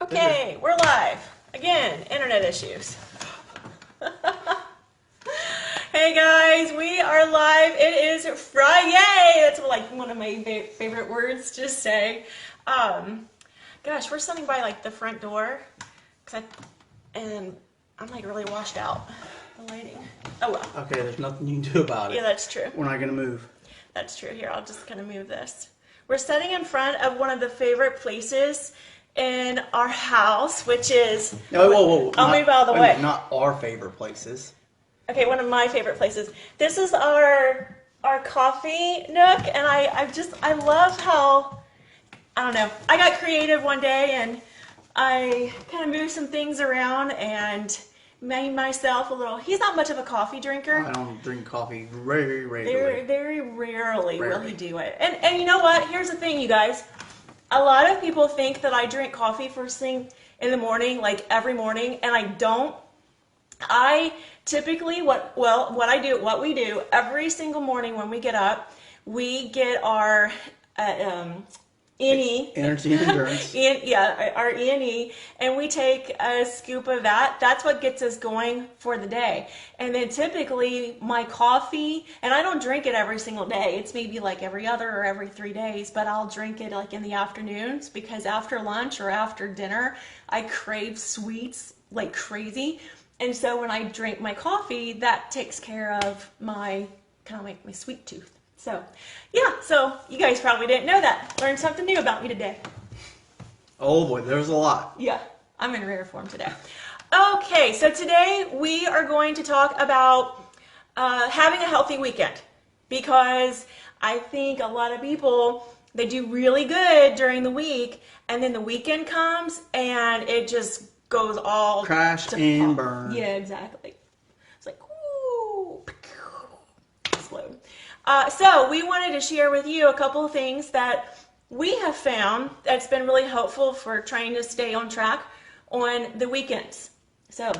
Okay, we're live. Again, internet issues. Hey guys, we are live. It is FriYAY. That's like one of my favorite words to say. Gosh, we're standing by like the front door, and I'm like really washed out. The lighting. Oh well. Okay, there's nothing you can do about it. Yeah, that's true. We're not gonna move. That's true. Here, I'll just kind of move this. We're sitting in front of one of the favorite places in our house, which is... Whoa. I'll move out of the way. Not our favorite places. Okay, one of my favorite places. This is our coffee nook, and I love how, I don't know, I got creative one day, and I kind of moved some things around and made myself a little... He's not much of a coffee drinker. I don't drink coffee very rarely. Very rarely will he do it. And you know what? Here's the thing, you guys. A lot of people think that I drink coffee first thing in the morning, like every morning, and I don't. I typically, what we do every single morning when we get up, we get our E&E. Energy and endurance. Our E&E, and we take a scoop of that. That's what gets us going for the day. And then typically my coffee, and I don't drink it every single day. It's maybe like every other or every 3 days, but I'll drink it like in the afternoons, because after lunch or after dinner, I crave sweets like crazy. And so when I drink my coffee, that takes care of my sweet tooth. So, yeah, so you guys probably didn't know that. Learned something new about me today. Oh boy, there's a lot. Yeah, I'm in rare form today. Okay, so today we are going to talk about having a healthy weekend, because I think a lot of people, they do really good during the week, and then the weekend comes and it just goes all crash and burn. Yeah, exactly. It's like, ooh, explode. So we wanted to share with you a couple of things that we have found that's been really helpful for trying to stay on track on the weekends. So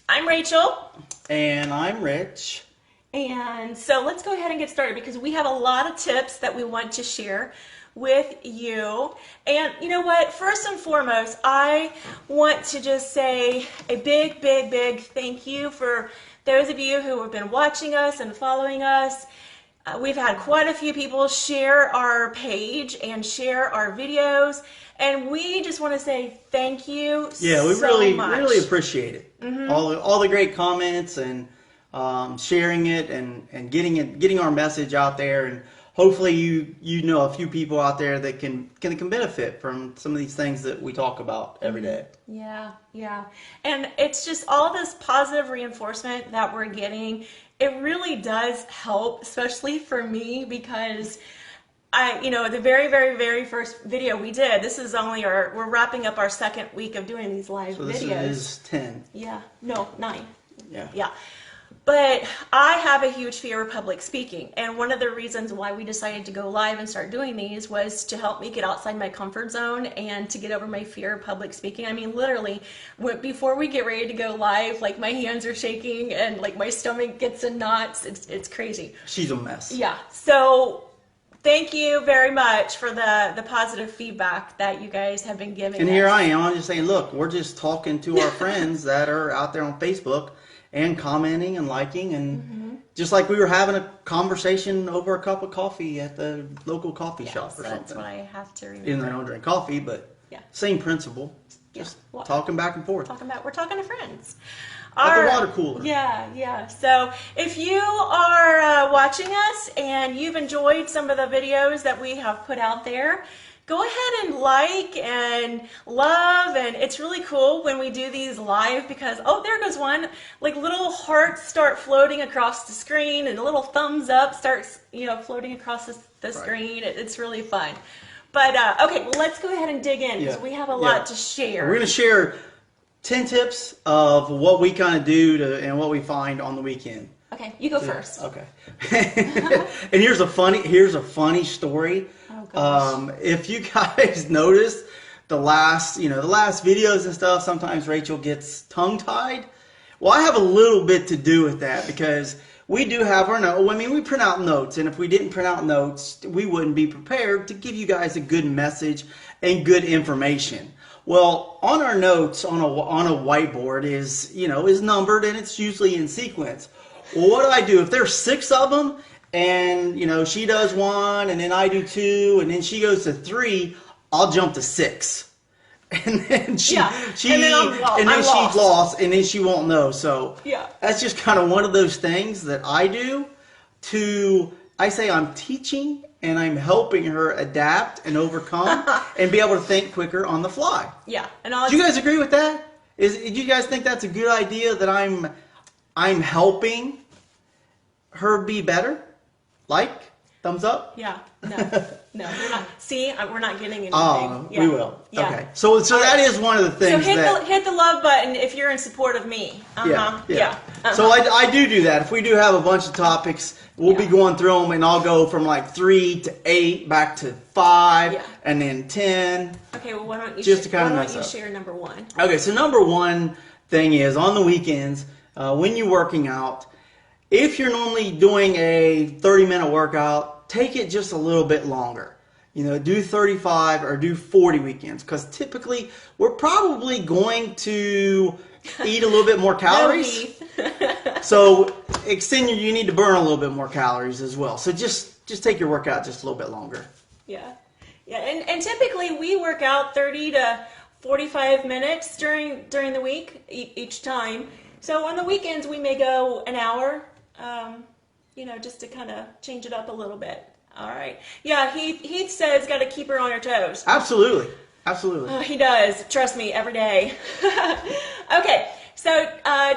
I'm Rachel. And I'm Rich. And so let's go ahead and get started, because we have a lot of tips that we want to share with you. And you know what? First and foremost, I want to just say a big thank you for those of you who have been watching us and following us. We've had quite a few people share our page and share our videos, and we just want to say thank you. Yeah, we so really much. appreciate it. Mm-hmm. All the great comments and sharing it and getting our message out there, and hopefully you know a few people out there that can benefit from some of these things that we talk about every day. Yeah. And it's just all this positive reinforcement that we're getting. It really does help, especially for me, because the very first video we did, this is only we're wrapping up our second week of doing these live videos. So this is 10. Yeah, no, 9. Yeah. But I have a huge fear of public speaking, and one of the reasons why we decided to go live and start doing these was to help me get outside my comfort zone and to get over my fear of public speaking. I mean, literally, before we get ready to go live, like my hands are shaking and like my stomach gets in knots. It's crazy. She's a mess. Yeah. So thank you very much for the positive feedback that you guys have been giving. And here I am. I'm just saying, look, we're just talking to our friends that are out there on Facebook and commenting and liking, and just like we were having a conversation over a cup of coffee at the local coffee shop or something. That's what I have to remember. Even though I don't drink coffee, but same principle. Just talking back and forth. We're talking to friends. At the water cooler. Yeah. So if you are watching us and you've enjoyed some of the videos that we have put out there, go ahead and like and love, and it's really cool when we do these live, because, oh, there goes one, like little hearts start floating across the screen, and a little thumbs up starts, floating across the screen. It's really fun. But, okay, well, let's go ahead and dig in, because we have a lot to share. We're going to share 10 tips of what we kind of do and what we find on the weekend. Okay, you go first. Okay. And here's a funny story. Oh, gosh. If you guys noticed the last videos and stuff, sometimes Rachel gets tongue-tied. Well, I have a little bit to do with that, because we do have our notes. I mean, we print out notes, and if we didn't print out notes, we wouldn't be prepared to give you guys a good message and good information. Well, on our notes on a whiteboard is numbered, and it's usually in sequence. Well, what do I do if there's 6 of them, and she does 1, and then I do 2, and then she goes to 3? I'll jump to 6, and then she and then I'm she's lost, and then she won't know. So yeah, that's just kind of one of those things that I do. I say I'm teaching and I'm helping her adapt and overcome and be able to think quicker on the fly. Yeah. Do you guys agree with that? Do you guys think that's a good idea, that I'm helping her be better? Thumbs up? Yeah. No, we're not. See, we're not getting anything. Oh, yeah. we will. Yeah. Okay. So that is one of the things. So hit the love button if you're in support of me. Yeah. Uh-huh. So I do that. If we do have a bunch of topics, we'll be going through them, and I'll go from 3 to 8, back to 5, and then 10. Okay. Well, why don't you share number 1? Okay. So number 1 thing is, on the weekends, when you're working out, if you're normally doing a 30-minute workout, take it just a little bit longer. Do 35 or do 40 weekends, because typically we're probably going to eat a little bit more calories. So you need to burn a little bit more calories as well. So just take your workout just a little bit longer. Yeah. And typically we work out 30 to 45 minutes during the week each time. So on the weekends we may go an hour. Just to kind of change it up a little bit. All right. Yeah, Heath says got to keep her on her toes. Absolutely. He does. Trust me, every day. Okay, so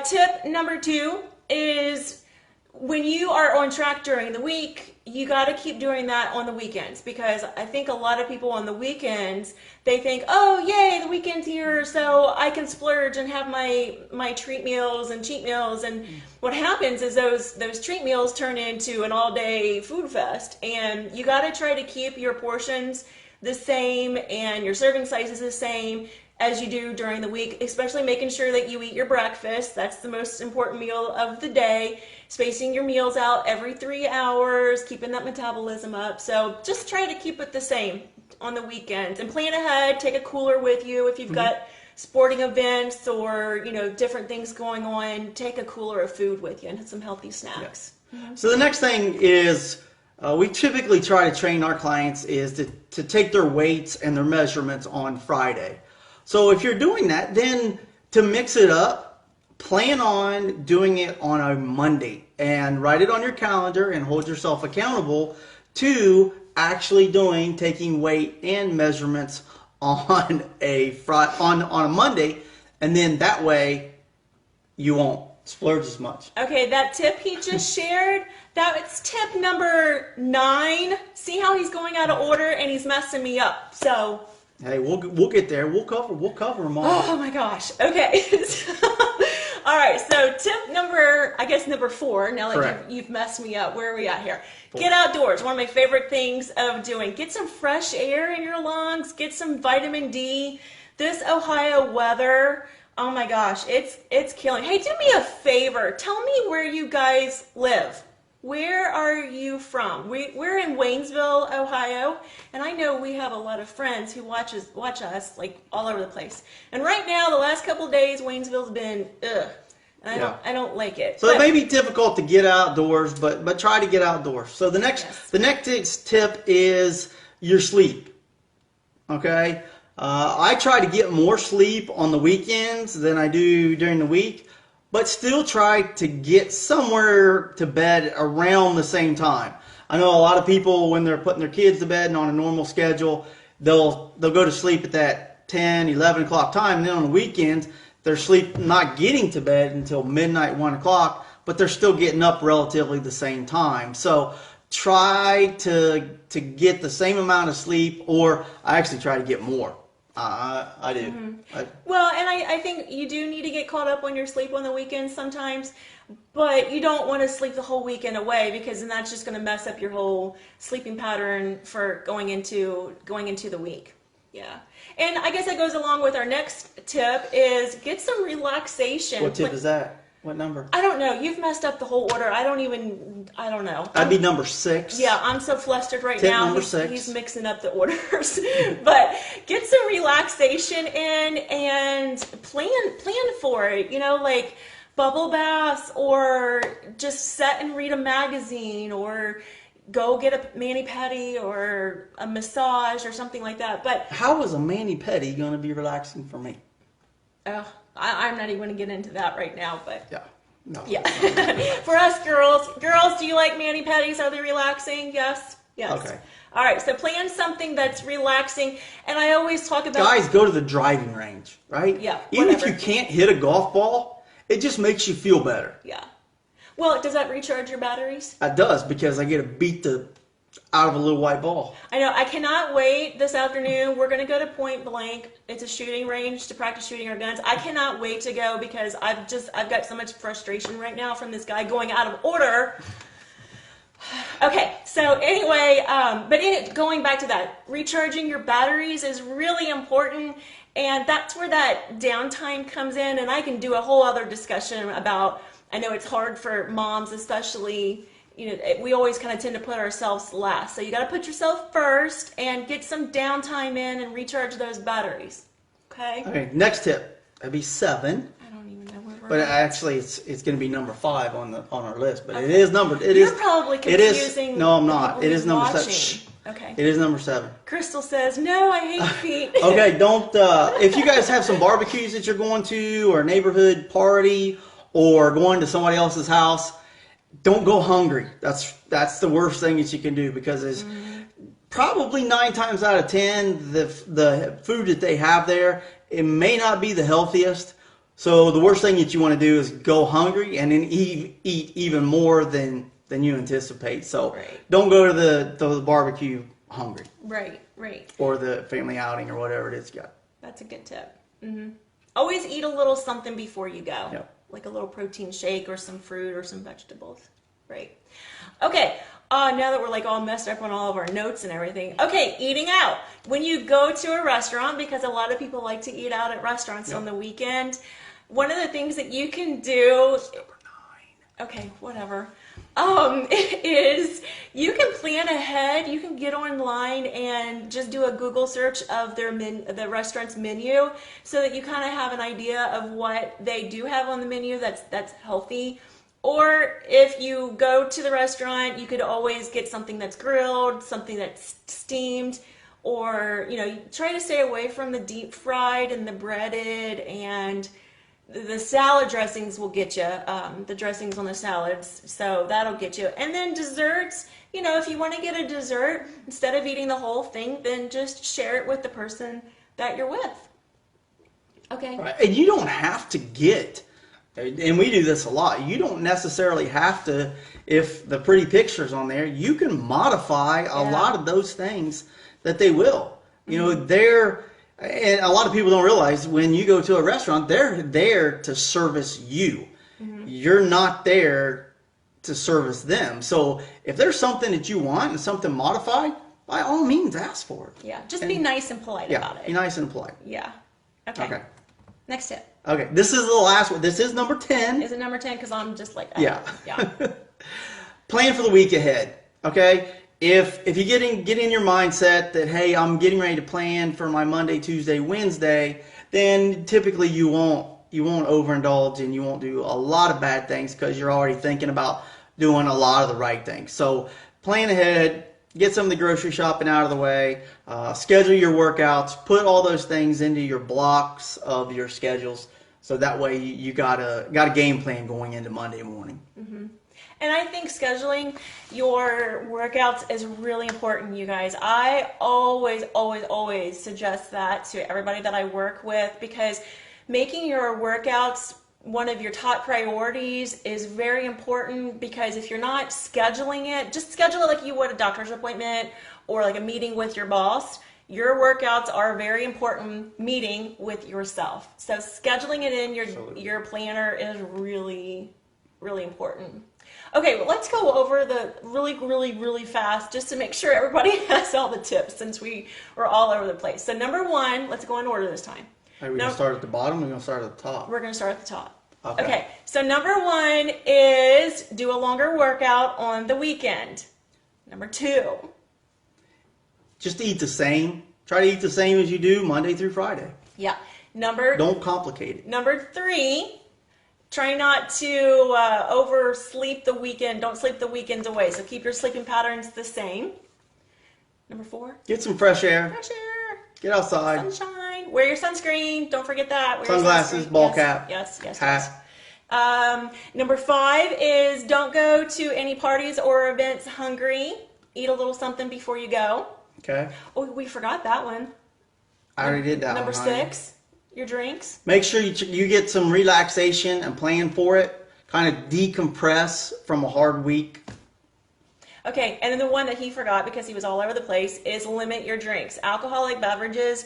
tip number 2 is, when you are on track during the week, you got to keep doing that on the weekends, because I think a lot of people on the weekends, they think, oh, yay, the weekend's here, so I can splurge and have my treat meals and cheat meals. And what happens is those treat meals turn into an all-day food fest, and you got to try to keep your portions the same and your serving sizes the same as you do during the week, especially making sure that you eat your breakfast. That's the most important meal of the day. Spacing your meals out every 3 hours, keeping that metabolism up. So just try to keep it the same on the weekends, and plan ahead. Take a cooler with you if you've got sporting events or different things going on. Take a cooler of food with you and some healthy snacks. Yeah. So the next thing is, we typically try to train our clients is to take their weights and their measurements on Friday. So if you're doing that, then to mix it up, plan on doing it on a Monday and write it on your calendar and hold yourself accountable to actually taking weight and measurements on a Monday, and then that way you won't splurge as much. Okay, that tip he just shared, it's tip number 9. See how he's going out of order and he's messing me up. So hey, we'll get there. We'll cover them all. Oh my gosh. Okay. All right. So tip number 4. Now that you've messed me up, where are we at here? 4. Get outdoors. One of my favorite things of doing. Get some fresh air in your lungs. Get some vitamin D. This Ohio weather, oh my gosh, it's killing. Hey, do me a favor. Tell me where you guys live. Where are you from? We're in Waynesville, Ohio, and I know we have a lot of friends who watch us all over the place. And right now, the last couple of days, Waynesville's been ugh. I don't like it. So it may be difficult to get outdoors, but try to get outdoors. So the next tip is your sleep. Okay, I try to get more sleep on the weekends than I do during the week, but still try to get somewhere to bed around the same time. I know a lot of people, when they're putting their kids to bed and on a normal schedule, they'll go to sleep at that 10, 11 o'clock time. And then on the weekends, they're not getting to bed until midnight, 1 o'clock, but they're still getting up relatively the same time. So try to get the same amount of sleep, or I actually try to get more. I do. Mm-hmm. Well, and I think you do need to get caught up on your sleep on the weekends sometimes, but you don't want to sleep the whole weekend away, because then that's just going to mess up your whole sleeping pattern for going into the week. Yeah. And I guess that goes along with our next tip is get some relaxation. What tip is that? What number? I don't know. You've messed up the whole order. I don't know. That'd be number 6. Yeah, I'm so flustered right tip now. Number 6. He's mixing up the orders. But get some relaxation relaxation in and plan for it. You know, like bubble baths, or just sit and read a magazine, or go get a mani-pedi or a massage or something like that. But how is a mani-pedi going to be relaxing for me? I'm not even going to get into that right now, but yeah. No. Yeah. For us girls, do you like mani-pedis? Are they relaxing? Yes. Yes. Okay. All right. So plan something that's relaxing. And I always talk about guys, go to the driving range, right? Yeah. Even Whatever. if you can't hit a golf ball, it just makes you feel better. Yeah. Well, does that recharge your batteries? It does, because I get to beat the out of a little white ball. I know. I cannot wait this afternoon. We're going to go to Point Blank. It's a shooting range to practice shooting our guns. I cannot wait to go, because I've got so much frustration right now from this guy going out of order. Okay, so anyway, going back to that, recharging your batteries is really important, and that's where that downtime comes in, and I can do a whole other discussion about, I know it's hard for moms especially, you know, we always kind of tend to put ourselves last, so you got to put yourself first and get some downtime in and recharge those batteries, okay? Okay, next tip, that'd be 7. I don't even know where we're But at. actually, it's going to be number 5 on our list. But Okay. it is numbered. You're probably It is. confusing No, I'm the not. people It is who's number watching. 7. Shh. Okay. It is number 7. Crystal says, no, I hate feet. Okay, don't. If you guys have some barbecues that you're going to, or a neighborhood party, or going to somebody else's house, don't go hungry. That's the worst thing that you can do, because it's probably 9 times out of 10 the food that they have there, it may not be the healthiest. So the worst thing that you want to do is go hungry and then eat even more than you anticipate. So Right. don't go to the barbecue hungry, Right, right. or the family outing, or whatever it is you got. That's a good tip. Always eat a little something before you go. Yep. Like a little protein shake or some fruit or some vegetables. Right. Okay. Now that we're like all messed up on all of our notes and everything. Okay, eating out. When you go to a restaurant, because a lot of people like to eat out at restaurants on the weekend, one of the things that you can do, Number 9. okay, whatever, is you can plan ahead. You can get online and just do a Google search of the restaurant's menu, so that you kind of have an idea of what they do have on the menu that's healthy. Or if you go to the restaurant, you could always get something that's grilled, something that's steamed, or, you know, you try to stay away from the deep fried and the breaded, and the salad dressings will get you, the dressings on the salads, so that'll get you. And then desserts, you know, if you want to get a dessert, instead of eating the whole thing, then just share it with the person that you're with. Okay? Right. And you don't have to get, and we do this a lot, you don't necessarily have to, if the pretty picture's on there, you can modify a lot of those things that they will. You know, and a lot of people don't realize, when you go to a restaurant, they're there to service you. You're not there to service them. So if there's something that you want and something modified, by all means ask for it. Yeah, just be nice and polite about it. Be nice and polite. Yeah. Okay. Okay. Next tip. Okay, this is the last one. This is number 10. Is it number 10? Because I'm just like, Yeah. Yeah. Plan for the week ahead. Okay? If you get in your mindset that, hey, I'm getting ready to plan for my Monday, Tuesday, Wednesday, then typically you won't overindulge, and you won't do a lot of bad things, because you're already thinking about doing a lot of the right things. So plan ahead, get some of the grocery shopping out of the way, schedule your workouts, put all those things into your blocks of your schedules, so that way you got a game plan going into Monday morning. And I think scheduling your workouts is really important, you guys. I always, always, always suggest that to everybody that I work with, because making your workouts one of your top priorities is very important, because if you're not scheduling it, just schedule it like you would a doctor's appointment or like a meeting with your boss. Your workouts are a very important meeting with yourself. So scheduling it in your planner is really, really important. Okay, well, let's go over the really, really, really fast, just to make sure everybody has all the tips, since we were all over the place. So number 1, let's go in order this time. Are we going to start at the bottom, or are we going to start at the top? We're going to start at the top. Okay. So number 1 is do a longer workout on the weekend. Number 2. Just eat the same Try to eat the same as you do Monday through Friday. Yeah. Don't complicate it. Number 3, try not to oversleep the weekend. Don't sleep the weekends away. So keep your sleeping patterns the same. Number 4. Get some fresh air. Fresh air. Get outside. Sunshine. Wear your sunscreen. Don't forget that. Wear Sunglasses, your ball cap, Yes. hat. Number 5 is don't go to any parties or events hungry. Eat a little something before you go. Okay. Oh, we forgot that one. I already did that Number one. Number 6, your drinks. Make sure you get some relaxation and plan for it. Kind of decompress from a hard week. Okay, and then the one that he forgot because he was all over the place is limit your drinks. Alcoholic beverages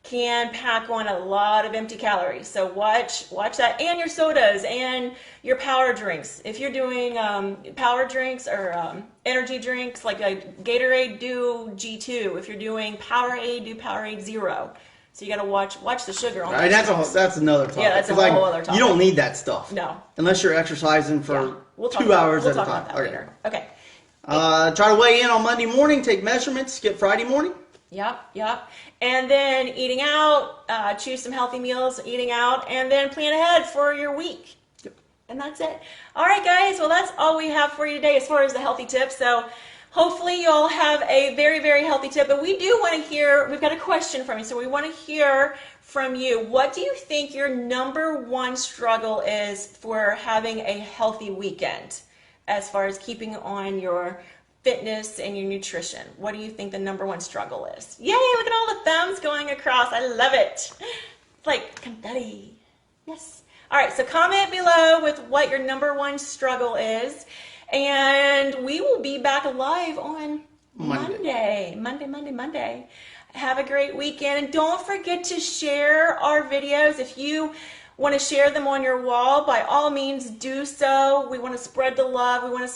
can pack on a lot of empty calories. So watch that, and your sodas and your power drinks. If you're doing power drinks or energy drinks like a Gatorade, do G2. If you're doing Powerade, do Powerade Zero. So you got to watch the sugar on. Right, that's another topic. Yeah, that's a whole other topic. You don't need that stuff. No. Unless you're exercising for We'll 2 hours we'll at a talk time. about that later. Okay. Try to weigh in on Monday morning, take measurements, skip Friday morning. Yep. And then eating out, choose some healthy meals, eating out, and then plan ahead for your week. Yep. And that's it. All right, guys. Well, that's all we have for you today as far as the healthy tips. So hopefully you'll have a very, very healthy tip. But we do want to hear, we've got a question from you. So we want to hear from you. What do you think your number 1 struggle is for having a healthy weekend as far as keeping on your fitness and your nutrition? What do you think the number 1 struggle is? Yay, look at all the thumbs going across. I love it. It's like confetti. Yes. All right, so comment below with what your number 1 struggle is. And we will be back live on Monday. Monday. Have a great weekend. And don't forget to share our videos. If you want to share them on your wall, by all means do so. We want to spread the love. We want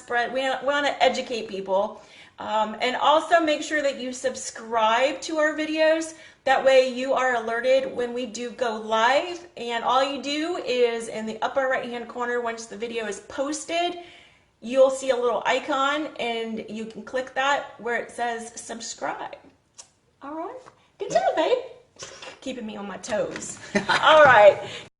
to educate people. And also make sure that you subscribe to our videos. That way you are alerted when we do go live. And all you do is in the upper right hand corner, once the video is posted, you'll see a little icon and you can click that where it says subscribe. All right. Good job, babe. Keeping me on my toes. All right.